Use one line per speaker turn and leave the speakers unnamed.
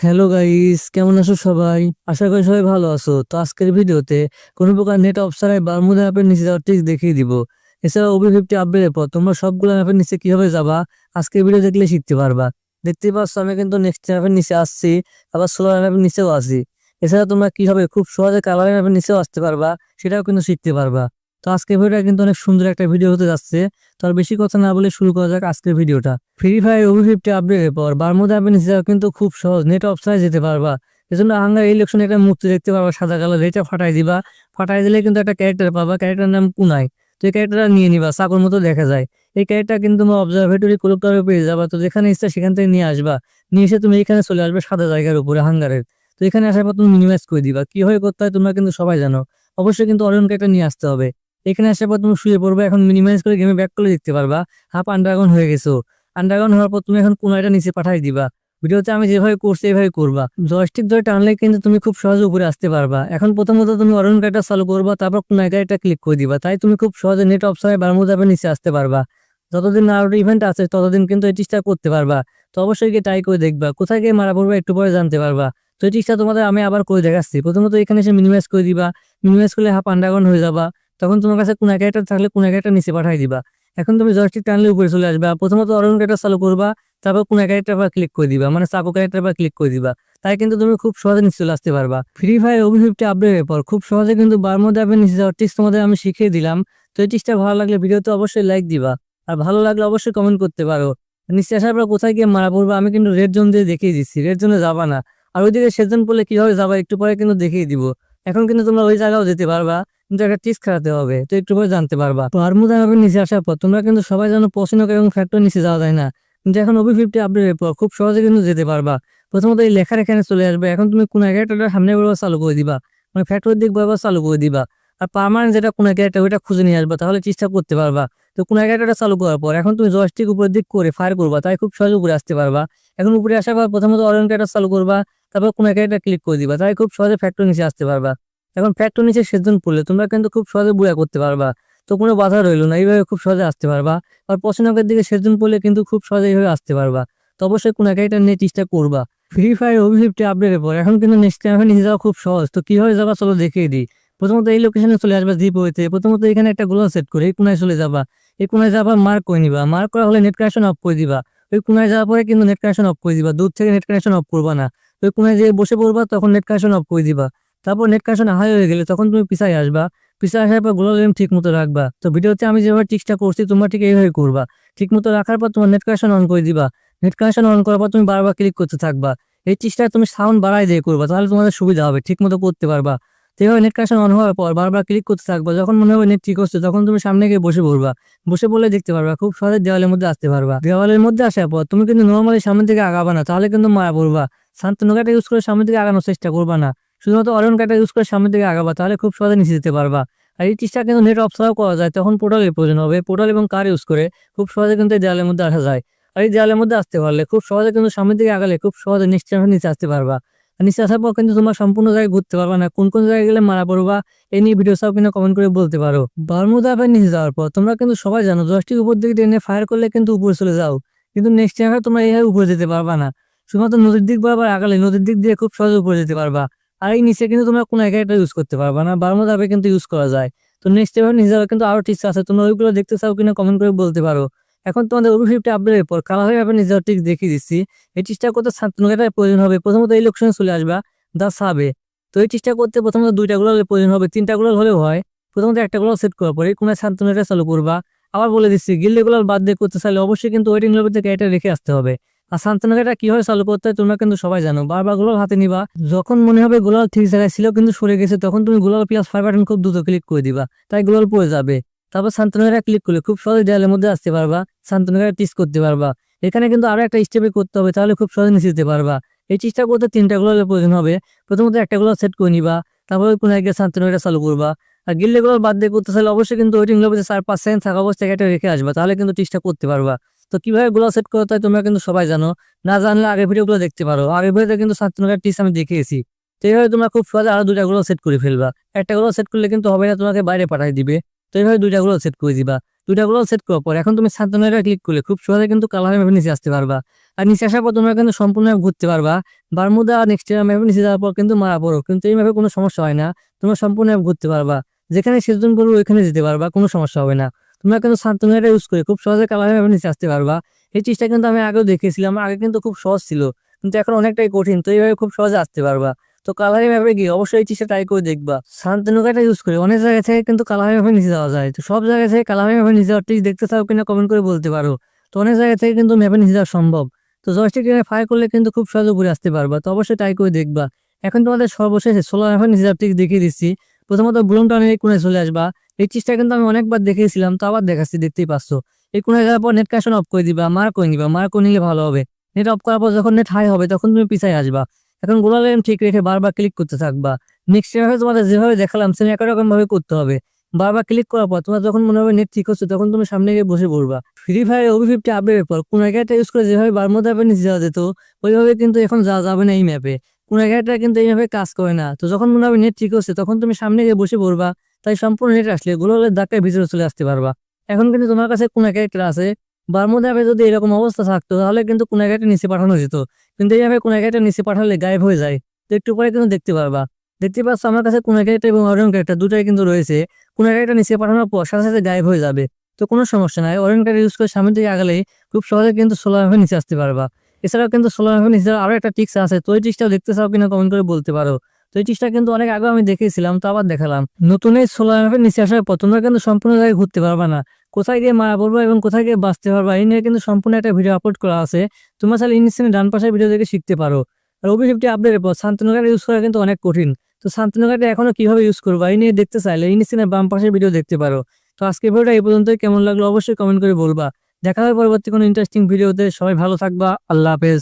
Hello guys, কেমন আছো সবাই? আশা করি সবাই ভালো আছো। তো আজকের ভিডিওতে কোনো প্রকার নেট অফ ছাড়াই বারমুদা অ্যাপের নিচে যাওয়ার ট্রিক্স দেখিয়ে দিব। এছাড়া ওবি50 আপডেটের পর তোমরা সবগুলো অ্যাপের নিচে কিভাবে যাবা আজকের ভিডিও দেখলে শিখতে পারবা। দেখতেই পাচ্ছ আমি কিন্তু নেক্সট অ্যাপের নিচে আসছি, আবার সোলার অ্যাপের নিচেও আছি। এছাড়া তোমরা কিভাবে খুব সহজে কালার অ্যাপের নিচেও আসতে পারবা সেটাও কিন্তু শিখতে পারবা। তো আজকের ভিডিওটা কিন্তু অনেক সুন্দর একটা ভিডিও হতে যাচ্ছে। তো আর বেশি কথা না বলে শুরু করা যাক আজকের ভিডিওটা। ফ্রি ফায়ার ওবি50 আপডেটের পর বারমুদা অ্যাপের নিচে যাওয়া কিন্তু খুব সহজ, নেট অফ ছাড়াই যেতে পারবা। এজন্য হাঙ্গার ইলেকশনে একটা মূর্তি দেখতে পারবা সাদা কালার, এটা ফাটাই দিবা। ফাটাই দিলে কিন্তু একটা ক্যারেক্টার পাবা, ক্যারেক্টার নাম কুনাই। তো এই ক্যারেক্টারটা নিয়ে নিবা, চাকুর মতো দেখা যায়। এই ক্যারেক্টার কিন্তু তোমার অবজারভেটরি কোলেক্টরে পেয়ে যাবা। তো যেখানে ইচ্ছা সেখান থেকে নিয়ে আসবা, নিয়ে এসে তুমি এখানে চলে আসবে সাদা জায়গার উপরে হাঙ্গারের। তো এখানে আসার পর তুমি মিনিমাইজ করে দিবা। কিভাবে করতে হয় তোমরা কিন্তু সবাই জানো। অবশ্যই কিন্তু অরিয়ন ক্যারেক্টার নিয়ে আসতে হবে। এখানে আসার পর তুমি শুয়ে পড়বে। এখন মিনিমাইজ করে গেমে ব্যাক করলে দেখতে পারবা হাফ আন্ডারগ্রাউন্ড হয়ে গেছো। আন্ডারগ্রাউন্ড হওয়ার পর তুমি এখন কোনাইটা নিচে পাঠাই দিবা। ভিডিওতে আমি যেভাবে করছি এইভাবে করবা। জয়স্টিক ধরে টানলে কিন্তু তুমি খুব সহজে উপরে আসতে পারবা। এখন প্রথমত তুমি অরুণ গাড়িটা চালু করবা, তারপর কোনাই গাড়িটা ক্লিক করে দিবা। তাই তুমি খুব সহজে নেট অপশনে বারমুদা অ্যাপের নিচে আসতে পারবা। যতদিন না আরো ইভেন্ট আছে ততদিন কিন্তু এই টিক্সটা করতে পারবা। তো অবশ্যই গিয়ে ট্রাই করে দেখবা, কোথায় গিয়ে মারা পড়বা একটু পরে জানতে পারবা। তো এই টিক্সটা তোমাদের আমি আবার করে দেখাচ্ছি। প্রথমত এখানে এসে মিনিমাইজ করে দিবা। মিনিমাইজ করলে হাফ আন্ডারগ্রাউন্ড হয়ে যাবা। তখন তোমার কাছে কোনাই গাড়িটা থাকলে কোনাই গাড়িটা নিচে পাঠাই দিবা। এখন তুমি জয়স্টিক টানলে উপরে চলে আসবা। প্রথমত অরুণ গাড়িটা চালু করবা, তারপর কোন ক্যারেক্টার পর ক্লিক করে দিবা, মানে চাকু ক্যারেক্টার পর ক্লিক করে দিবা। তাই কিন্তু তুমি খুব সহজে নিচে চলে আসতে পারবা। ফ্রি ফায়ার ওবি50 আপডেটের পর খুব সহজে কিন্তু বারমুদা অ্যাপের নিচে যাওয়ার টিপস তোমাদের আমি শিখিয়ে দিলাম। তো এই টিপসটা ভালো লাগলে ভিডিওতে অবশ্যই লাইক দিবা, আর ভালো লাগলে অবশ্যই কমেন্ট করতে পারো। নিচে আসার পর কোথায় গিয়ে মারা পড়বা আমি কিন্তু রেড জোন দিয়ে দেখিয়ে দিচ্ছি। রেড জোনে যাবা না, আর ওইদিকে সেজন পড়লে কিভাবে যাবা একটু পরে কিন্তু দেখিয়ে দিব। এখন কিন্তু তোমরা ওই জায়গাও যেতে পারবা, কিন্তু একটা টিপস খাটাতে হবে। তো একটু পরে জানতে পারবা। বারমুদা অ্যাপের নিচে আসার পর তোমরা কিন্তু সবাই জানো পছন্দ এবং ফ্যাক্টর নিচে যাওয়া যায় না, কিন্তু এখন ওবি50 আপডেটের পর খুব সহজে কিন্তু যেতে পারবা। প্রথমত এই লেখার এখানে চলে আসবে। এখন তুমি কোন ক্যারেক্টারটা সামনে বরাবর চালু করে দিবা, মানে ফ্যাক্টরির দিক বরাবর চালু করে দিবা। আর পার্মানেন্ট যেটা কোন ক্যারেক্টার ওইটা খুঁজে নিয়ে আসবা, তাহলে চেষ্টা করতে পারবা। তো কোন ক্যারেক্টারটা চালু করার পর এখন তুমি জয়স্টিক উপরের দিক করে ফায়ার করবা, তাই খুব সহজে উপরে আসতে পারবা। এখন উপরে আসার পর প্রথমত অরেঞ্জ ক্যারেক্টার চালু করবা, তারপর কোন ক্যারেক্টার ক্লিক করে দিবা, তাই খুব সহজে ফ্যাক্টরি নিচে আসতে পারবা। এখন ফ্যাক্টরি নিচে সেজন পড়লে তোমরা কিন্তু খুব সহজে বুয়া করতে পারবা। তো কোনো বাধা রইলো না, এইভাবে খুব সহজে আসতে পারবা। আর পছন্দের দিকে সেজন পড়লে কিন্তু খুব সহজে এইভাবে আসতে পারবা। তো অবশ্যই কোন একটা নিয়ে চেষ্টা করবা। ফ্রি ফায়ার ওবি50 আপডেটের পর এখন কিন্তু নেক্সট টাইম নিয়ে যাওয়া খুব সহজ। তো কিভাবে যাবা চলো দেখিয়ে দিই। প্রথমত এই লোকেশনে চলে আসবা জিপোতে। প্রথমত এখানে একটা গ্লোয়াল সেট করে এই কোনায় চলে যাবা। এই কোনায় যাবার মার্ক করে নিবা। মার্ক করা হলে নেট কানেকশন অফ করে দিবা। ওই কোনায় যাওয়ার পরে কিন্তু নেট কানেকশন অফ করে দিবা। দূর থেকে নেট কানেকশন অফ করবা না। ওই কোনায় যেয়ে বসে পড়বা, তখন নেট কানেকশন অফ করে দিবা। তারপর নেট কানেকশন হাই হয়ে গেলে তখন তুমি পিছায় আসবা। পিছায় আসার পর গ্লোবাল এম ঠিক মতো রাখবা। তো ভিডিওতে আমি যেভাবে টিক্সটা করছি তোমরা ঠিক এইভাবে করবা। ঠিক মতো রাখার পর তোমার নেট কানেকশন অন করে দিবা। নেট কানেকশন অন করার পর তুমি বারবার ক্লিক করতে থাকবা। এই টিক্সটা তুমি সাউন্ড বাড়াই দিয়ে করবা, তাহলে তোমাদের সুবিধা হবে, ঠিক মতো করতে পারবা। তো এইভাবে নেট কানেকশন অন হওয়ার পর বারবার ক্লিক করতে থাকবা। যখন মনে হবে নেট ঠিক হচ্ছে তখন তুমি সামনে গিয়ে বসে পড়বা। বসে পড়লে দেখতে পারবা খুব সহজে দেওয়ালের মধ্যে আসতে পারবা। দেওয়ালের মধ্যে আসার পর তুমি কিন্তু নর্মালি সামনের দিকে আগাবা না, তাহলে কিন্তু মারা পড়বা। শান্তনু কাটা ইউজ করে সামনের দিকে আগানোর চেষ্টা করবা না, শুধুমাত্র অরণ কাটা ইউজ করে সামনের দিকে আগাবা, তাহলে খুব সহজে নিচে যেতে পারবা। আর এই টিক্সটা কিন্তু নেট অফ ছাড়াও করা যায়, তখন পোর্টালের প্রয়োজন হবে। পোর্টাল এবং কার ইউজ করে খুব সহজে কিন্তু এই দেওয়ালের মধ্যে আসা যায়। আর এই দেওয়ালের মধ্যে আসতে পারলে খুব সহজে কিন্তু সামনের দিকে আগালে খুব সহজে নিচে আসতে পারবা। আর নিচে আসার পর কিন্তু তোমার সম্পূর্ণ জায়গায় ঘুরতে পারবা না, কোন কোন জায়গায় গেলে মারা পড়বা এই নিয়ে ভিডিও সব কিন্তু কমেন্ট করে বলতে পারো। বারমুদা অ্যাপের নিচে যাওয়ার পর তোমরা কিন্তু সবাই জানো জয়স্টিক উপর দিকে টেনে ফায়ার করলে কিন্তু উপরে চলে যাও, কিন্তু নেক্সট টাইমে তোমরা এইভাবে উপরে যেতে পারবা না। শুধুমাত্র নদীর দিক বরাবর আগালে নদীর দিক দিয়ে খুব সহজে উপরে যেতে পারবা। আর এই নিচে কিন্তু তোমরা কোনো একটা ইউজ করতে পারবা না, বারমুদা অ্যাপে কিন্তু ইউজ করা যায়। তো নেক্সট টাইমে নিচে যাওয়ার কিন্তু আরো টিপস আছে, তোমরা ওইগুলো দেখতে চাও কিনা কমেন্ট করে বলতে পারো। এখন তোমাদের ওবি50 আপডেটের পর কালার হয়ে অ্যাপের নিজের টিপস দেখিয়ে দিচ্ছি। এই টিপসটা করতে ছাত্রটার প্রয়োজন হবে। প্রথমত এই লোকেশনে চলে আসবা, দা সাবে। তো এই টিপসটা করতে প্রথমত দুইটা গ্লোবালের প্রয়োজন হবে, তিনটা গ্লোবাল হলেও হয়। প্রথমত একটা গ্লোবাল সেট করার পরে কোনো শান্তনুটা চালু করবা। আবার বলে দিচ্ছি, গিল্ডে গ্লোবাল বাদ দিয়ে করতে চাইলে অবশ্যই কিন্তু ওয়েটিং লবিতে ক্যারেক্টার রেখে আসতে হবে। আর শান্তনুটা কিভাবে চালু করতে হয় তোমরা কিন্তু সবাই জানো। বারবার গ্লোবাল হাতে নিবা, যখন মনে হবে গ্লোবাল ঠিক জায়গায় ছিল কিন্তু সরে গেছে তখন তুমি গ্লোবাল প্লাস 5 বাটন খুব দ্রুত ক্লিক করে দিবা, তাই গ্লোবাল পড়ে যাবে। তারপর শান্তনুটা ক্লিক করলে খুব সহজে দেয়ালের মধ্যে আসতে পারবা, শান্তনুটা টিস করতে পারবা। এখানে কিন্তু আরো একটা স্টেপে করতে হবে, তাহলে খুব সহজে নিচে যেতে পারবা। এই চেষ্টা করতে তিনটা গ্লোবালের প্রয়োজন হবে। প্রথমত একটা গ্লোবাল সেট করে নিবা, তারপরে কোনো একটা শান্তনুটা চালু করবা। আর গিল্ডে গ্লোবাল বাদ দিয়ে করতে চাইলে অবশ্যই কিন্তু ওয়েটিং লবিতে 4-5 সেকেন্ড থাকা অবস্থায় এটা রেখে আসবা, তাহলে কিন্তু টিসটা করতে পারবা। তো কিভাবে গ্লোবাল সেট করতে হয় তোমরা কিন্তু সবাই জানো, না জানলে আগের ভিডিওগুলো দেখতে পারো। আগের ভিডিওতে কিন্তু শান্তনুটা টিস আমি দেখিয়েছি। তো এইভাবে তোমরা খুব সহজে আরো দুইটা গ্লোবাল সেট করে ফেলবা। একটা গ্লোবাল সেট করলে কিন্তু হবে না, তোমাকে বাইরে পাঠিয়ে দিবে। তো এইভাবে দুইটা গ্লোবাল সেট করে দিবা। দুইটা গ্লোবাল সেট করার পর এখন তুমি শান্তনুটা ক্লিক করলে খুব সহজে কিন্তু কালার ম্যাপে নিচে আসতে পারবা। আর নিচে আসার পর তোমরা কিন্তু সম্পূর্ণ ঘুরতে পারবা। বারমুদা নেক্সট ম্যাপে নিচে যাওয়ার পর কিন্তু মারা পড়ো, কিন্তু এই ম্যাপে কোনো সমস্যা হয় না। তোমরা সম্পূর্ণ ঘুরতে পারবা, যেখানে সিজন পড়বে ওইখানে যেতে পারবা, কোনো সমস্যা হবে না। তোমরা কিন্তু শান্তনুটা ইউজ করে খুব সহজে কালার ম্যাপে নিচে আসতে পারবা। এই চিজটা কিন্তু আমি আগেও দেখেছিলাম, আগে কিন্তু খুব সহজ ছিল, কিন্তু এখন অনেকটাই কঠিন। তো এইভাবে খুব সহজে আসতে পারবা। তো কালারি ম্যাপে গিয়ে অবশ্যই এই চিজটা ট্রাই করে দেখবা। শান্তনুকাটা ইউজ করে অনেক জায়গা থেকে কিন্তু কালারি ম্যাপে নিচে যাওয়া যায়। তো সব জায়গা থেকে কালারি ম্যাপে নিচে যাওয়ার ট্রিক দেখতে চাও কিনা কমেন্ট করে বলতে পারো। তো অনেক জায়গা থেকে কিন্তু ম্যাপে নিচে যাওয়া সম্ভব। তো জয়স্টিক ফায়ার করলে কিন্তু খুব সহজে ঘুরে আসতে পারবা। তো অবশ্যই ট্রাই করে দেখবা। এখন তোমাদের সর্বশেষে সোলার ম্যাপে নিচে যাওয়ার ট্রিক দেখিয়ে দিচ্ছি। প্রথমত ব্লুম টাউনের এই কোণে চলে আসবা। এই চিজটা কিন্তু আমি অনেকবার দেখিয়েছিলাম, তো আবার দেখাচ্ছি, দেখতেই পাচ্ছ। এই কোণে যাওয়ার পর নেট কানেকশন অফ করে দিবা, মার্ক করে নিবা। মার্ক করে নিলে ভালো হবে। নেট অফ করার পর যখন নেট হাই হবে তখন তুমি পিছায় আসবা। এখন গোলাল এম ঠিক রেখে বারবার ক্লিক করতে থাকবা। নেক্সট এভাবে তোমাদের যেভাবে দেখালাম সেম একই রকম ভাবে করতে হবে। বারবার ক্লিক করার পর তোমার যখন মনে হবে নেট ঠিক হচ্ছে তখন তুমি সামনে গিয়ে বসে পড়বা। ফ্রি ফায়ার OB50 আপডেটের পর কোন জায়গাটা ইউজ করে যেভাবে বারমুদা ম্যাপে নিচে যাওয়া যেত ওইভাবে কিন্তু এখন যাওয়া যাবে না এই ম্যাপে। কোন জায়গাটা কিন্তু এই ম্যাপে কাজ করে না। তো যখন মনে হবে নেট ঠিক হচ্ছে তখন তুমি সামনে গিয়ে বসে পড়বা। তাই সম্পূর্ণ নেট আসলে গোলালের ধাক্কায় ভিতরে চলে আসতে পারবা। এখন কিন্তু তোমার কাছে কোন ক্যারেক্টার আছে, বারমুদা ম্যাপে যদি এরকম অবস্থা থাকতো তাহলে কিন্তু কোন জায়গাটা নিচে পাঠানো যেত, কিন্তু এইভাবে কোন জায়গাটা নিচে পাঠালে গায়েব হয়ে যায়। তো একটু পরে কিন্তু দেখতে পারবা। দেখতে পাচ্ছ আমার কাছে কোন ক্যারেক্টার এবং অরিয়ন ক্যারেক্টার দুটাই কিন্তু রয়েছে। কোন ক্যারেক্টার নিচে পাঠানোর পর সাথে সাথে গায়েব হয়ে যাবে। তো কোনো সমস্যা নাই, অরিয়ন ক্যারেক্টার ইউজ করে সামনে দিকে আগালে খুব সহজে কিন্তু সোলার ম্যাপে নিচে আসতে পারবা। এছাড়াও কিন্তু সোলার ম্যাপে নিচে আরো একটা টিক্স আছে, তো এই টিক্সটাও দেখতে চাও কিনা কমেন্ট করে বলতে পারো। তো এই টিক্সটা কিন্তু অনেক আগে আমি দেখেছিলাম, তো আবার দেখালাম। নতুন এই সোলার ম্যাপে নিচে আসার পর তোমরা কিন্তু সম্পূর্ণ জায়গায় ঘুরতে পারবা না। কোথায় গিয়ে মারা পড়বো এবং কোথায় গিয়ে বাঁচতে পারবা এই নিয়ে কিন্তু সম্পূর্ণ একটা ভিডিও আপলোড করা আছে। তোমরা চাইলে ইনস্টাগ্রামে ডান পাশের ভিডিও দেখে শিখতে পারো। আর OB50 আপডেটের পর শান্তনুকাটা ইউজ করা কিন্তু অনেক কঠিন। তো শান্তনুকাটা এখনো কিভাবে ইউজ করবো এই নিয়ে দেখতে চাইলে ইনস্টাগ্রামের বাম পাশের ভিডিও দেখতে পারো। তো আজকে ভিডিওটা এই পর্যন্তই, কেমন লাগলো অবশ্যই কমেন্ট করে বলবা। দেখা হবে পরবর্তী কোনো ইন্টারেস্টিং ভিডিওতে। সবাই ভালো থাকবা, আল্লাহ হাফেজ।